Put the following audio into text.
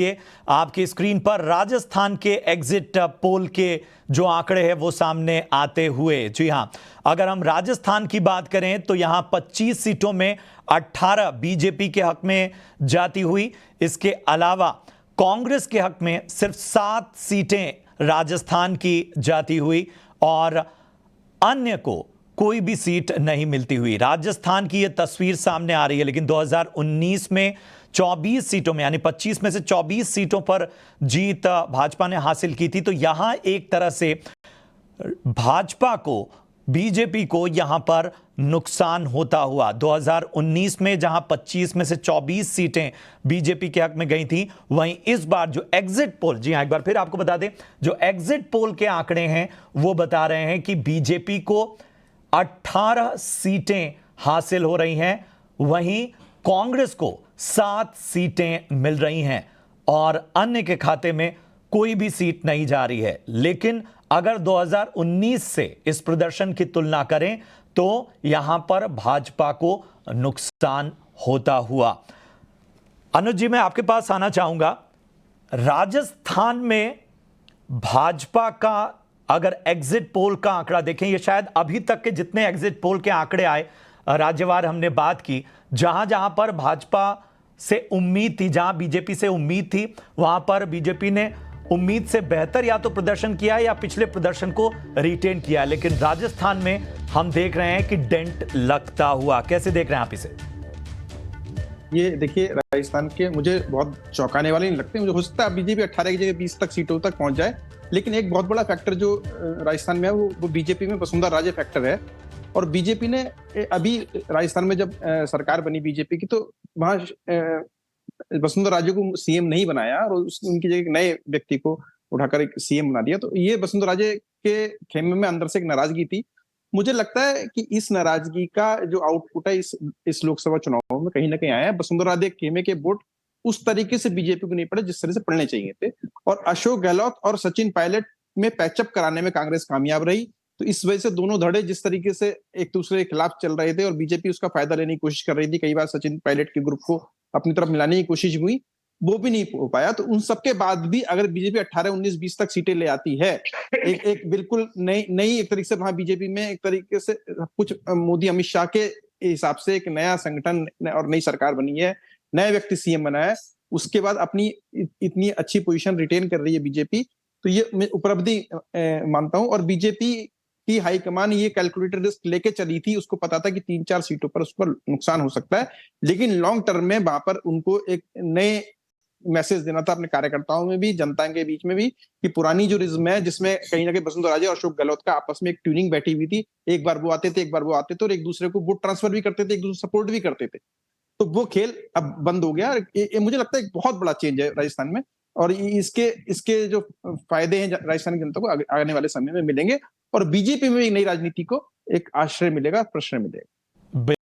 ये आपकी स्क्रीन पर राजस्थान के एग्जिट पोल के जो आंकड़े हैं वो सामने आते हुए। जी हां, अगर हम राजस्थान की बात करें तो यहां 25 सीटों में 18 बीजेपी के हक में जाती हुई। इसके अलावा कांग्रेस के हक में सिर्फ 7 सीटें राजस्थान की जाती हुई और अन्य को कोई भी सीट नहीं मिलती हुई। राजस्थान की यह तस्वीर सामने आ रही है। लेकिन 2019 में 24 सीटों में यानी 25 में से 24 सीटों पर जीत भाजपा ने हासिल की थी। तो यहां एक तरह से भाजपा को, बीजेपी को यहां पर नुकसान होता हुआ। 2019 में जहां 25 में से 24 सीटें बीजेपी के हक में गई थी, वहीं इस बार जो एग्जिट पोल, जी हां, एक बार फिर आपको बता दें, जो एग्जिट पोल के आंकड़े हैं वो बता रहे हैं कि बीजेपी को 18 सीटें हासिल हो रही हैं, वहीं कांग्रेस को 7 सीटें मिल रही हैं और अन्य के खाते में कोई भी सीट नहीं जा रही है। लेकिन अगर 2019 से इस प्रदर्शन की तुलना करें तो यहां पर भाजपा को नुकसान होता हुआ। अनुज जी, मैं आपके पास आना चाहूंगा। राजस्थान में भाजपा का अगर एग्जिट पोल का आंकड़ा देखें, ये शायद अभी तक के जितने एग्जिट पोल के आंकड़े आए, राज्यवार हमने बात की, जहां जहां पर भाजपा से उम्मीद थी, जहां बीजेपी से उम्मीद थी, वहां पर बीजेपी ने उम्मीद से बेहतर या तो प्रदर्शन किया या पिछले प्रदर्शन को रिटेन किया। लेकिन राजस्थान में हम देख रहे हैं कि डेंट लगता हुआ। कैसे देख रहे हैं आप इसे? ये देखिए, राजस्थान के मुझे बहुत चौंकाने वाले नहीं लगते। मुझे हो सकता है बीजेपी 18 की जगह 20 तक सीटों तक पहुंच जाए, लेकिन एक बहुत बड़ा फैक्टर जो राजस्थान में है वो बीजेपी में वसुंधरा राजे फैक्टर है। और बीजेपी ने अभी राजस्थान में जब सरकार बनी बीजेपी की, तो वहां वसुंधरा राजे को सीएम नहीं बनाया और उनकी जगह एक नए व्यक्ति को उठाकर एक सीएम बना दिया। तो ये वसुंधरा राजे के खेमे में अंदर से एक नाराजगी थी। मुझे लगता है कि इस नाराजगी का जो आउटपुट है इस लोकसभा चुनाव में कहीं ना कहीं आया है। वसुंधरा राजे खेमे के वोट उस तरीके से बीजेपी को नहीं पड़े जिस तरह से पड़ने चाहिए थे, और अशोक गहलोत और सचिन पायलट में पैचअप कराने में कांग्रेस कामयाब रही। तो इस वजह से दोनों धड़े जिस तरीके से एक दूसरे के खिलाफ चल रहे थे और बीजेपी उसका फायदा लेने की कोशिश कर रही थी, कई बार सचिन पायलट के ग्रुप को अपनी तरफ मिलाने की कोशिश हुई, वो भी नहीं हो पाया। तो उन सबके बाद भी अगर बीजेपी 18, 19, 20 तक सीटें ले आती है, एक बिल्कुल नई एक तरीके से वहां बीजेपी में एक तरीके से कुछ मोदी अमित शाह के हिसाब से एक नया संगठन और नई सरकार बनी है, नया व्यक्ति सीएम बना है, उसके बाद अपनी इतनी अच्छी पोजीशन रिटेन कर रही है बीजेपी, तो ये मैं उपलब्धि मानता हूं। और बीजेपी की हाईकमान ये कैलकुलेटेड रिस्क लेके चली थी। उसको पता था कि 3-4 सीटों पर उस पर नुकसान हो सकता है, लेकिन लॉन्ग टर्म में वहां पर उनको एक नए मैसेज देना था अपने कार्यकर्ताओं में भी, जनता के बीच में भी, कि पुरानी जो रिज्म है जिसमें कहीं ना कहीं वसुंधरा राजे और अशोक गहलोत का आपस में एक ट्यूनिंग बैठी हुई थी, एक बार वो आते थे, एक बार वो आते थे, और एक दूसरे को वोट ट्रांसफर भी करते थे, एक दूसरे सपोर्ट भी करते थे, तो वो खेल अब बंद हो गया। मुझे लगता है एक बहुत बड़ा चेंज है राजस्थान में, और इसके जो फायदे हैं राजस्थान की जनता को आने वाले समय में मिलेंगे, और बीजेपी में एक नई राजनीति को एक आश्रय मिलेगा, प्रश्रय मिलेगा।